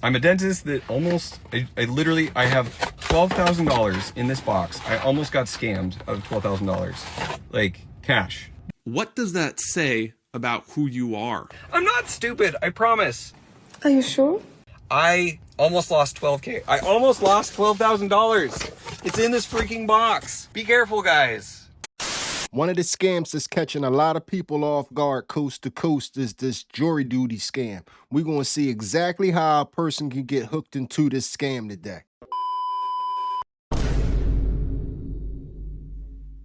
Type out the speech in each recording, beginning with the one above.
I'm a dentist that almost, I have $12,000 in this box. I almost got scammed out of $12,000, like cash. What does that say about who you are? I'm not stupid, I promise. Are you sure? I almost lost 12K. I almost lost $12,000. It's in this freaking box. Be careful, guys. One of the scams that's catching a lot of people off guard coast to coast is this jury duty scam. We're going to see exactly how a person can get hooked into this scam today.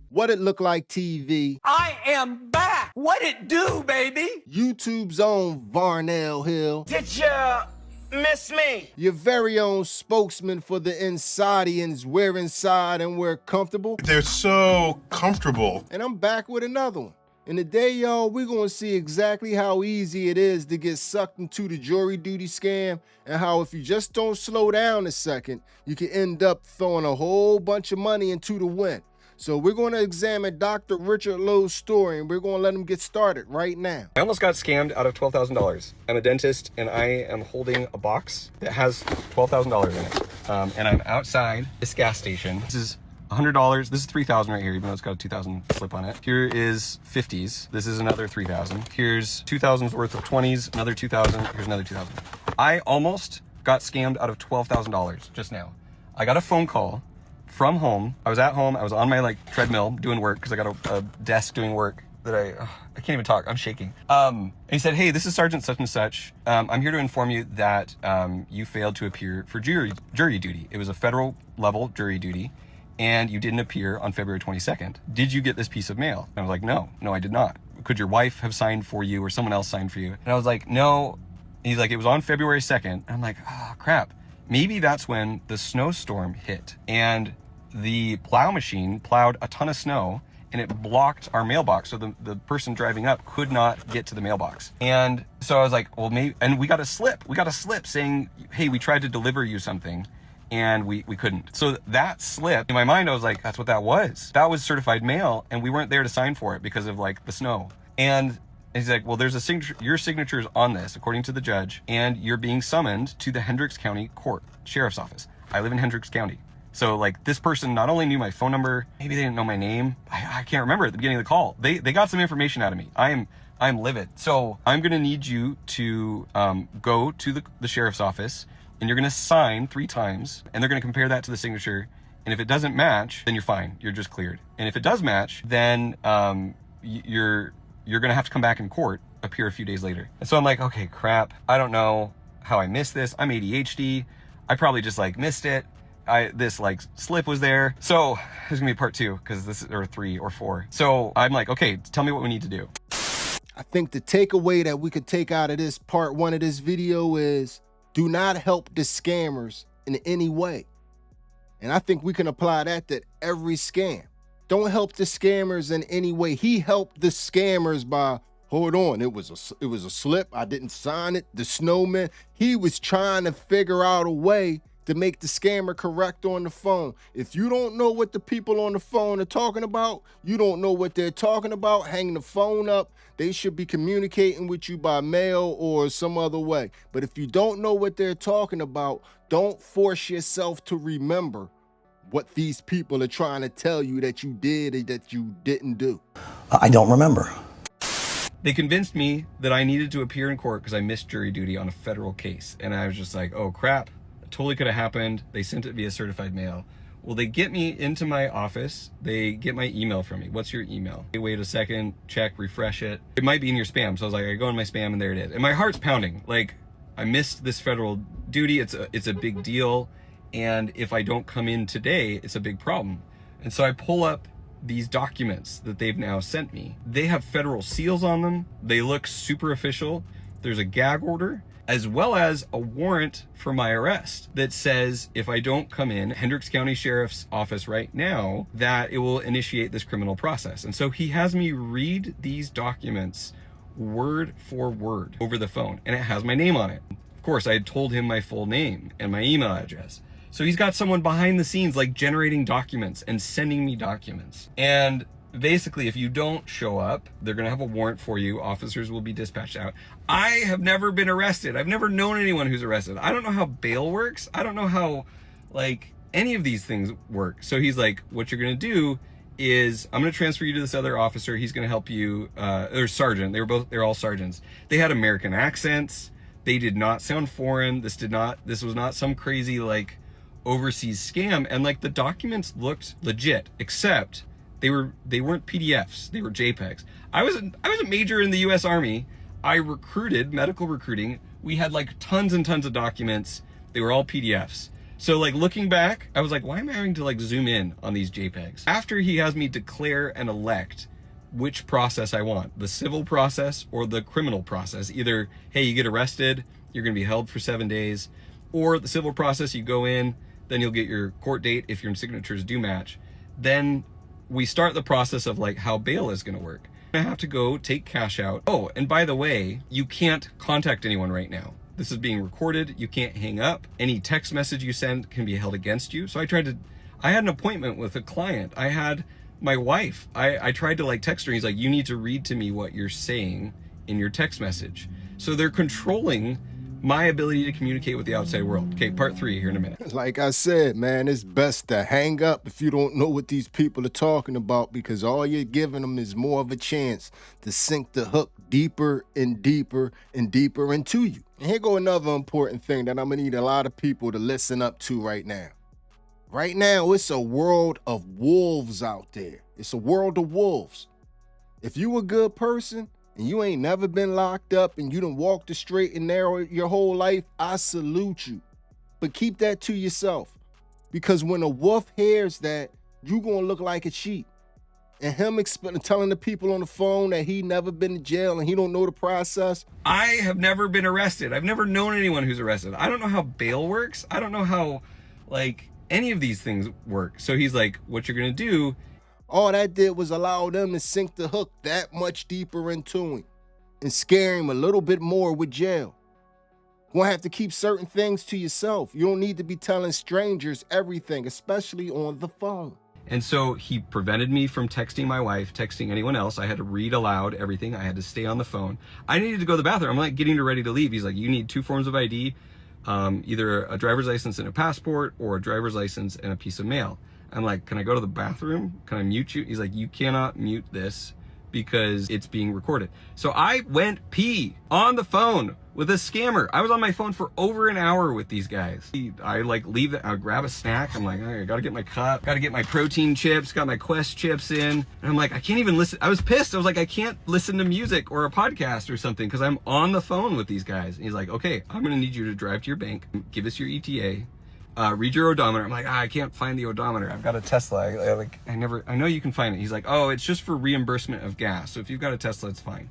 What it look like TV? I am back. What it do, baby? YouTube's own Varnell Hill. Did ya miss me? Your very own spokesman for the Insidians. We're inside and we're comfortable. They're so comfortable. And I'm back with another one. And today, y'all, we're going to see exactly how easy it is to get sucked into the jury duty scam, and how if you just don't slow down a second, you can end up throwing a whole bunch of money into the wind. So we're going to examine Dr. Richard Lowe's story, and we're going to let him get started right now. I almost got scammed out of $12,000. I'm a dentist, and I am holding a box that has $12,000 in it. And I'm outside this gas station. This is $100. This is $3,000 right here, even though it's got a 2,000 slip on it. Here is 50s. This is another 3,000. Here's 2,000's worth of 20s, another 2,000. Here's another 2,000. I almost got scammed out of $12,000 just now. I got a phone call from home. I was at home. I was on my treadmill doing work because I got a desk doing work that I can't even talk. I'm shaking. And he said, "Hey, this is Sergeant such and such. I'm here to inform you that you failed to appear for jury duty. It was a federal level jury duty, and you didn't appear on February 22nd. Did you get this piece of mail?" And I was like, no, I did not. Could your wife have signed for you or someone else signed for you? And I was like, no. And he's like, it was on February 2nd. And I'm like, oh, crap. Maybe that's when the snowstorm hit and the plow machine plowed a ton of snow and it blocked our mailbox. So the person driving up could not get to the mailbox. And so I was like, well, maybe, and we got a slip saying, hey, we tried to deliver you something and we couldn't. So that slip, in my mind, I was like, that's what that was. That was certified mail, and we weren't there to sign for it because of the snow. And he's like, well, there's a signature, your signature's on this, according to the judge, and you're being summoned to the Hendricks County Court Sheriff's Office. I live in Hendricks County. So this person not only knew my phone number, maybe they didn't know my name. I can't remember at the beginning of the call. They got some information out of me. I'm livid. So I'm gonna need you to go to the sheriff's office, and you're gonna sign 3 times, and they're gonna compare that to the signature. And if it doesn't match, then you're fine. You're just cleared. And if it does match, then you're gonna have to come back in court, appear a few days later. And so I'm like, okay, crap. I don't know how I missed this. I'm ADHD. I probably just missed it. This slip was there. So there's gonna be part 2, because this is, or 3 or 4. So I'm like, okay, tell me what we need to do. I think the takeaway that we could take out of this part 1 of this video is, do not help the scammers in any way. And I think we can apply that to every scam. Don't help the scammers in any way. He helped the scammers by, hold on, it was a slip. I didn't sign it. The snowman. He was trying to figure out a way to make the scammer correct on the phone. If you don't know what the people on the phone are talking about, you don't know what they're talking about, hang the phone up. They should be communicating with you by mail or some other way. But if you don't know what they're talking about, don't force yourself to remember what these people are trying to tell you that you did or that you didn't do. I don't remember. They convinced me that I needed to appear in court because I missed jury duty on a federal case. And I was just like, oh crap. Totally could have happened. They sent it via certified mail. Well, they get me into my office. They get my email from me. What's your email? They wait a second, check, refresh it. It might be in your spam. So I was like, I go in my spam and there it is. And my heart's pounding. I missed this federal duty. It's a big deal. And if I don't come in today, it's a big problem. And so I pull up these documents that they've now sent me. They have federal seals on them. They look super official. There's a gag order, as well as a warrant for my arrest that says if I don't come in Hendricks County Sheriff's Office right now, that it will initiate this criminal process. And so he has me read these documents word for word over the phone, and it has my name on it. Of course, I had told him my full name and my email address. So he's got someone behind the scenes generating documents and sending me documents. And basically, if you don't show up, they're going to have a warrant for you. Officers will be dispatched out. I have never been arrested. I've never known anyone who's arrested. I don't know how bail works. I don't know how, like, any of these things work. So he's like, what you're going to do is I'm going to transfer you to this other officer. He's going to help you, or sergeant. They're all sergeants. They had American accents. They did not sound foreign. This was not some crazy, like, overseas scam. And, like, the documents looked legit, except they weren't PDFs. They were JPEGs. I was a major in the US Army. I recruited, medical recruiting. We had, like, tons and tons of documents. They were all PDFs. So, like, looking back, I was like, why am I having to, like, zoom in on these JPEGs? After he has me declare and elect which process I want, the civil process or the criminal process. Either, hey, you get arrested, you're going to be held for 7 days, or the civil process, you go in, then you'll get your court date if your signatures do match. Then we start the process of, like, how bail is going to work. I have to go take cash out. Oh, and by the way, you can't contact anyone right now. This is being recorded. You can't hang up. Any text message you send can be held against you. So I had an appointment with a client. I had my wife. I tried to, like, text her. He's like, you need to read to me what you're saying in your text message. So they're controlling my ability to communicate with the outside world. Okay, part 3 here in a minute. Like I said, man, it's best to hang up if you don't know what these people are talking about, because all you're giving them is more of a chance to sink the hook deeper and deeper and deeper into you. And here go another important thing that I'm gonna need a lot of people to listen up to right now. Right now, it's a world of wolves out there. It's a world of wolves. If you a good person and you ain't never been locked up and you done walked the straight and narrow your whole life, I salute you. But keep that to yourself, because when a wolf hears that, you gonna look like a sheep. And him telling the people on the phone that he never been to jail and he don't know the process. I have never been arrested. I've never known anyone who's arrested. I don't know how bail works. I don't know how, like, any of these things work. So he's like, what you're gonna do, all that did was allow them to sink the hook that much deeper into him and scare him a little bit more with jail. You're gonna have to keep certain things to yourself. You don't need to be telling strangers everything, especially on the phone. And so he prevented me from texting my wife, texting anyone else. I had to read aloud everything. I had to stay on the phone. I needed to go to the bathroom. I'm like getting ready to leave. He's like, you need 2 forms of ID, either a driver's license and a passport, or a driver's license and a piece of mail. I'm like, can I go to the bathroom? Can I mute you? He's like, you cannot mute this because it's being recorded. So I went pee on the phone with a scammer. I was on my phone for over an hour with these guys. I like leave, I grab a snack. I'm like, all right, I gotta get my cup, gotta get my protein chips, got my Quest chips in. And I'm like, I can't even listen. I was pissed. I was like, I can't listen to music or a podcast or something because I'm on the phone with these guys. And he's like, okay, I'm gonna need you to drive to your bank, give us your ETA, read your odometer. I'm like, I can't find the odometer. I've got a Tesla. I know you can find it. He's like, oh, it's just for reimbursement of gas. So if you've got a Tesla, it's fine.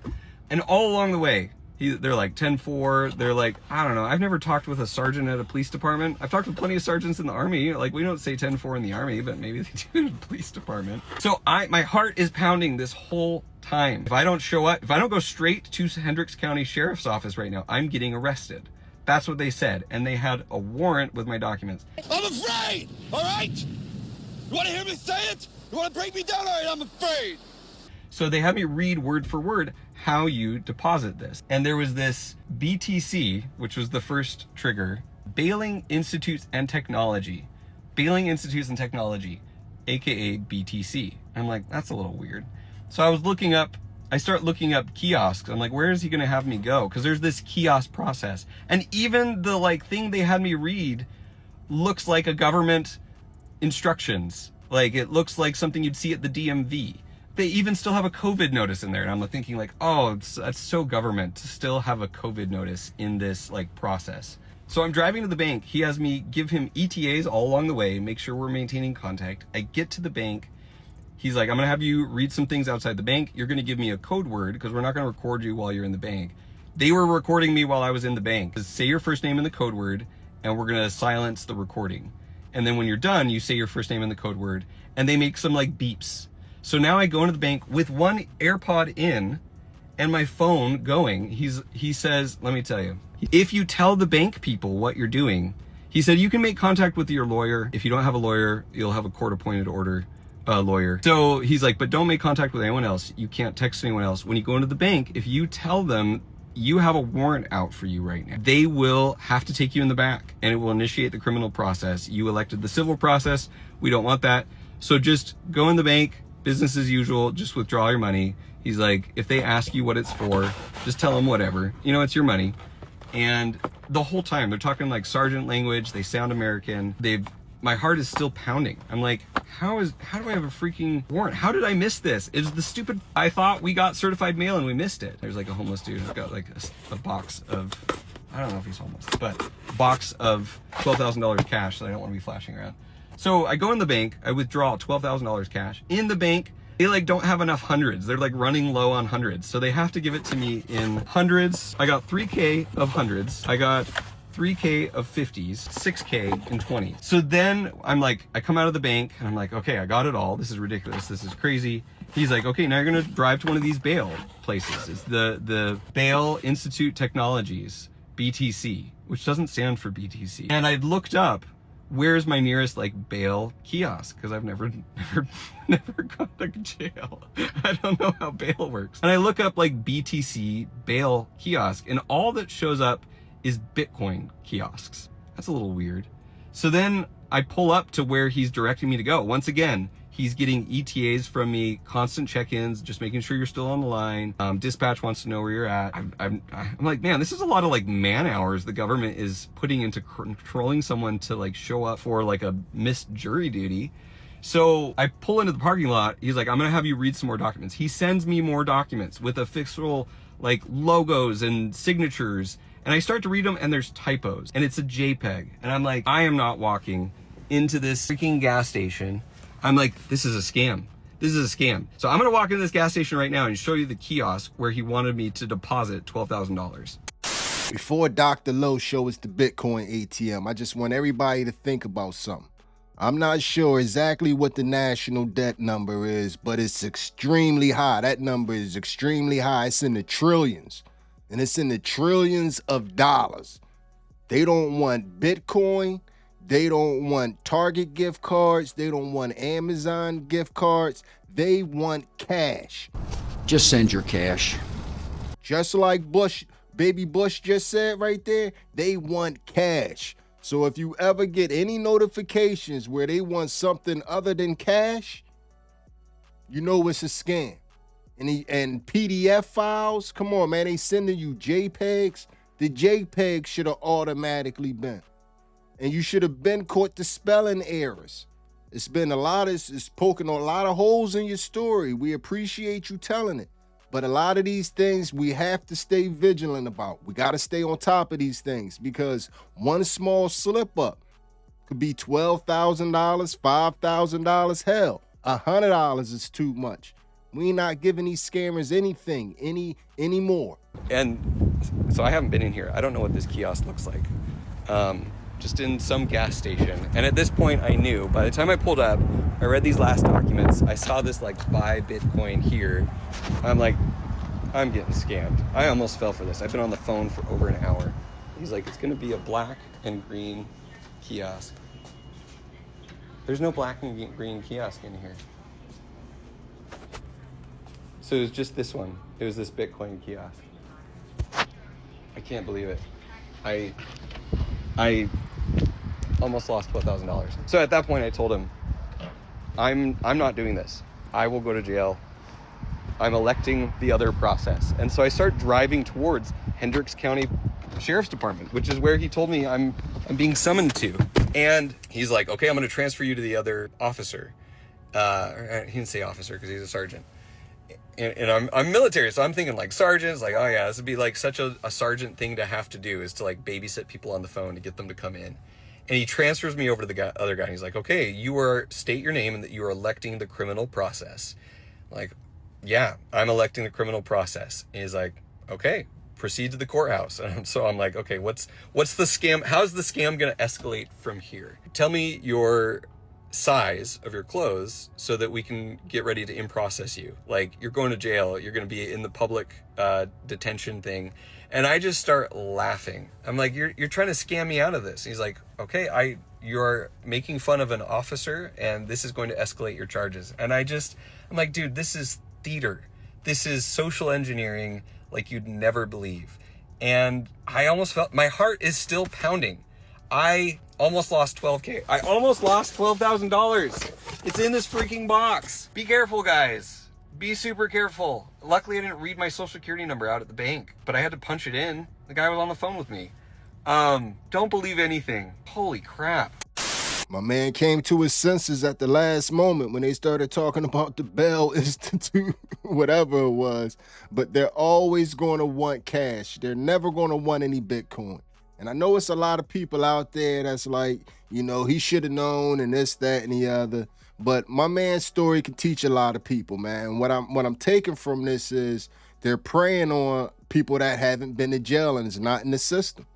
And all along the way, they're like 10-4. They're like, I don't know. I've never talked with a sergeant at a police department. I've talked with plenty of sergeants in the Army. Like, we don't say 10-4 in the Army, but maybe they do in the police department. So my heart is pounding this whole time. If I don't show up, if I don't go straight to Hendricks County Sheriff's Office right now, I'm getting arrested. That's what they said. And they had a warrant with my documents. I'm afraid, all right? You want to hear me say it? You want to break me down? All right, I'm afraid. So they had me read word for word how you deposit this. And there was this BTC, which was the first trigger, Bailing Institutes and Technology. Bailing Institutes and Technology, AKA BTC. I'm like, that's a little weird. So I start looking up kiosks. I'm like, where is he gonna have me go? Because there's this kiosk process. And even the like thing they had me read looks like a government instructions. Like, it looks like something you'd see at the DMV. They even still have a COVID notice in there. And I'm thinking like, oh, that's so government to still have a COVID notice in this like process. So I'm driving to the bank. He has me give him ETAs all along the way, make sure we're maintaining contact. I get to the bank. He's like, I'm gonna have you read some things outside the bank. You're gonna give me a code word because we're not gonna record you while you're in the bank. They were recording me while I was in the bank. Say your first name in the code word and we're gonna silence the recording. And then when you're done, you say your first name in the code word and they make some like beeps. So now I go into the bank with one AirPod in and my phone going. He says, let me tell you, if you tell the bank people what you're doing, he said, you can make contact with your lawyer. If you don't have a lawyer, you'll have a court appointed order. lawyer. So he's like, but don't make contact with anyone else. You can't text anyone else. When you go into the bank, if you tell them you have a warrant out for you right now, they will have to take you in the back and it will initiate the criminal process. You elected the civil process. We don't want that. So just go in the bank, business as usual, just withdraw your money. He's like, if they ask you what it's for, just tell them whatever. You know, it's your money. And the whole time they're talking like sergeant language. They sound American. My heart is still pounding. I'm like, how do I have a freaking warrant? How did I miss this? It's the stupid, I thought we got certified mail and we missed it. There's like a homeless dude who's got like a box of, I don't know if he's homeless, but box of $12,000 cash that I don't want to be flashing around. So I go in the bank, I withdraw $12,000 cash. In the bank, they like don't have enough hundreds. They're like running low on hundreds. So they have to give it to me in hundreds. I got 3K of hundreds. I got 3K of 50s, 6K in 20s. So then I'm like, I come out of the bank and I'm like, okay, I got it all. This is ridiculous. This is crazy. He's like, okay, now you're gonna drive to one of these bail places. It's the Bail Institute Technologies, BTC, which doesn't stand for BTC. And I looked up, where's my nearest like bail kiosk? Because I've never gone to jail. I don't know how bail works. And I look up like BTC bail kiosk and all that shows up is Bitcoin kiosks. That's a little weird. So then I pull up to where he's directing me to go. Once again, he's getting ETAs from me, constant check-ins, just making sure you're still on the line. Dispatch wants to know where you're at. I'm like, man, this is a lot of like man hours the government is putting into controlling someone to like show up for like a missed jury duty. So I pull into the parking lot. He's like, I'm gonna have you read some more documents. He sends me more documents with official like logos and signatures. And I start to read them and there's typos and it's a JPEG. And I'm like, I am not walking into this freaking gas station. I'm like, this is a scam. This is a scam. So I'm gonna walk into this gas station right now and show you the kiosk where he wanted me to deposit $12,000. Before Dr. Lowe shows us the Bitcoin ATM, I just want everybody to think about something. I'm not sure exactly what the national debt number is, but it's extremely high. That number is extremely high. It's in the trillions. And it's in the trillions of dollars. They don't want Bitcoin. They don't want Target gift cards. They don't want Amazon gift cards. They want cash. Just send your cash. Just like baby Bush just said right there, they want cash. So if you ever get any notifications where they want something other than cash, you know it's a scam. And PDF files, come on, man, they sending you JPEGs. The JPEG should have automatically been. And you should have been caught the spelling errors. It's poking a lot of holes in your story. We appreciate you telling it. But a lot of these things we have to stay vigilant about. We got to stay on top of these things because one small slip up could be $12,000, $5,000, hell, $100 is too much. We not giving these scammers anything anymore. And so I haven't been in here. I don't know what this kiosk looks like. Just in some gas station. And at this point I knew, by the time I pulled up, I read these last documents, I saw this like buy Bitcoin here. I'm like, I'm getting scammed. I almost fell for this. I've been on the phone for over an hour. He's like, it's gonna be a black and green kiosk. There's no black and green kiosk in here. So it was just this one. It was this Bitcoin kiosk. I can't believe it. I almost lost $12,000. So at that point I told him, I'm not doing this. I will go to jail. I'm electing the other process. And so I start driving towards Hendricks County Sheriff's Department, which is where he told me I'm being summoned to. And he's like, okay, I'm gonna transfer you to the other officer. He didn't say officer because he's a sergeant. And I'm military, so I'm thinking like sergeants, like, oh yeah, this would be like such a sergeant thing to have to do, is to like babysit people on the phone to get them to come in. And he transfers me over to the other guy. He's like, okay, state your name and that you are electing the criminal process. Like, yeah, I'm electing the criminal process. And he's like, okay, proceed to the courthouse. And so I'm like, okay, what's the scam? How's the scam gonna escalate from here? Tell me your size of your clothes so that we can get ready to in-process you. Like, you're going to jail, you're going to be in the public detention thing, And I just start laughing. I'm like, you're trying to scam me out of this. He's like, okay, you're making fun of an officer and this is going to escalate your charges. And I'm like, dude, this is theater. This is social engineering like you'd never believe. And I almost felt, my heart is still pounding. I almost lost $12K. I almost lost $12,000. It's in this freaking box. Be careful, guys. Be super careful. Luckily, I didn't read my social security number out at the bank, but I had to punch it in. The guy was on the phone with me. Don't believe anything. Holy crap. My man came to his senses at the last moment when they started talking about the Bell Institute, whatever it was. But they're always going to want cash. They're never going to want any Bitcoin. And I know it's a lot of people out there that's like, you know, he should have known and this, that, and the other. But my man's story can teach a lot of people, man. What I'm taking from this is they're preying on people that haven't been to jail and is not in the system.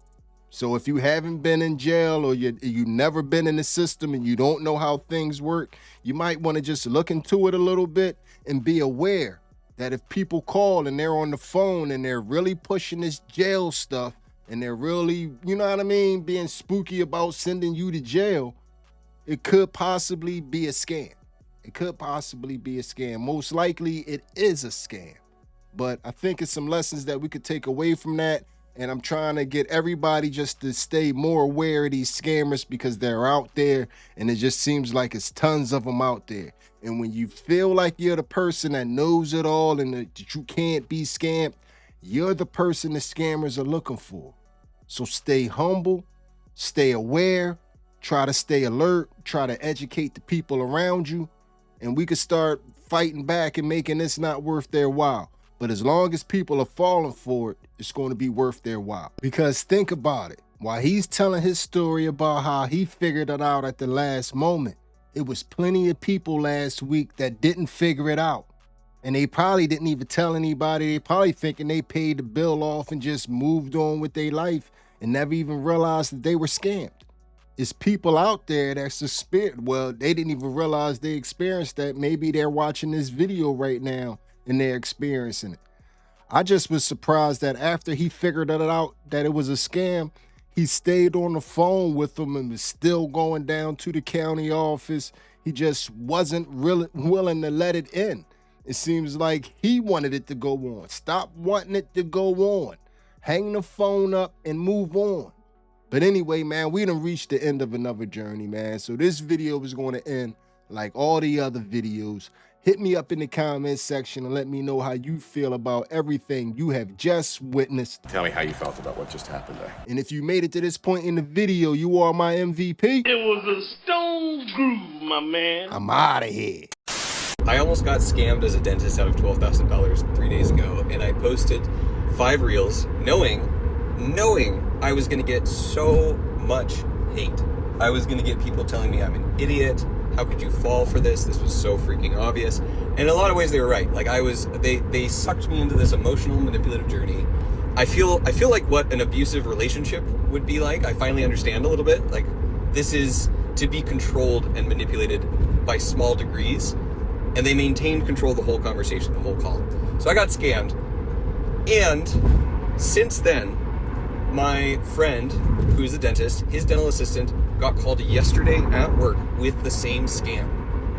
So if you haven't been in jail or you've never been in the system and you don't know how things work, you might want to just look into it a little bit and be aware that if people call and they're on the phone and they're really pushing this jail stuff and they're really, you know what I mean, being spooky about sending you to jail, it could possibly be a scam. It could possibly be a scam. Most likely it is a scam. But I think it's some lessons that we could take away from that. And I'm trying to get everybody just to stay more aware of these scammers because they're out there and it just seems like it's tons of them out there. And when you feel like you're the person that knows it all and that you can't be scammed, you're the person the scammers are looking for. So stay humble, stay aware, try to stay alert, try to educate the people around you, and we could start fighting back and making this not worth their while. But as long as people are falling for it, it's going to be worth their while. Because think about it. While he's telling his story about how he figured it out at the last moment, it was plenty of people last week that didn't figure it out. And they probably didn't even tell anybody. They probably thinking they paid the bill off and just moved on with their life and never even realized that they were scammed. It's people out there that well, they didn't even realize they experienced that. Maybe they're watching this video right now and they're experiencing it. I just was surprised that after he figured it out that it was a scam, he stayed on the phone with them and was still going down to the county office. He just wasn't really willing to let it in. It seems like he wanted it to go on. Stop wanting it to go on. Hang the phone up and move on. But anyway, man, we done reached the end of another journey, man. So this video is going to end like all the other videos. Hit me up in the comments section and let me know how you feel about everything you have just witnessed. Tell me how you felt about what just happened there. And if you made it to this point in the video, you are my MVP. It was a stone groove, my man. I'm out of here. I almost got scammed as a dentist out of $12,000 3 days ago, and I posted 5 reels knowing I was going to get so much hate. I was going to get people telling me I'm an idiot. How could you fall for this? This was so freaking obvious. And in a lot of ways they were right. Like they sucked me into this emotional manipulative journey. I feel like what an abusive relationship would be like. I finally understand a little bit. Like, this is to be controlled and manipulated by small degrees. And they maintained control of the whole conversation, the whole call. So I got scammed. And since then, my friend, who is a dentist, his dental assistant got called yesterday at work with the same scam.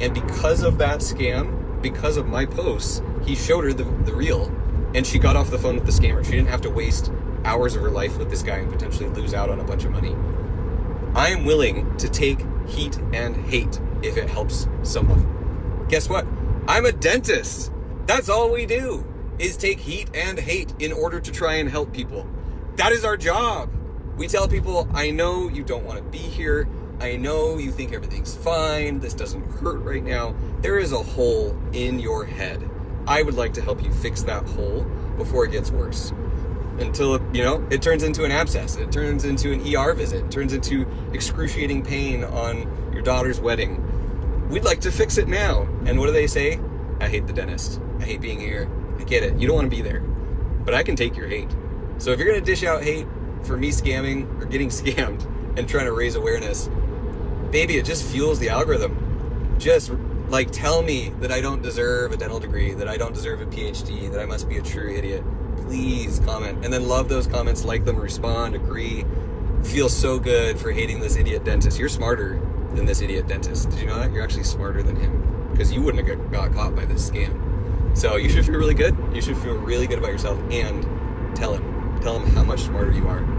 And because of that scam, because of my posts, he showed her the reel, and she got off the phone with the scammer. She didn't have to waste hours of her life with this guy and potentially lose out on a bunch of money. I am willing to take heat and hate if it helps someone. Guess what? I'm a dentist. That's all we do, is take heat and hate in order to try and help people. That is our job. We tell people, I know you don't want to be here. I know you think everything's fine. This doesn't hurt right now. There is a hole in your head. I would like to help you fix that hole before it gets worse. Until, it turns into an abscess. It turns into an ER visit. It turns into excruciating pain on your daughter's wedding. We'd like to fix it now. And what do they say? I hate the dentist. I hate being here. I get it. You don't want to be there. But I can take your hate. So if you're going to dish out hate for me scamming or getting scammed and trying to raise awareness, baby, it just fuels the algorithm. Just tell me that I don't deserve a dental degree, that I don't deserve a PhD, that I must be a true idiot. please comment. And then love those comments, like them, respond, agree. Feel so good for hating this idiot dentist. You're smarter than this idiot dentist. Did you know that? You're actually smarter than him, because you wouldn't have got caught by this scam. So you should feel really good. You should feel really good about yourself, and tell him how much smarter you are.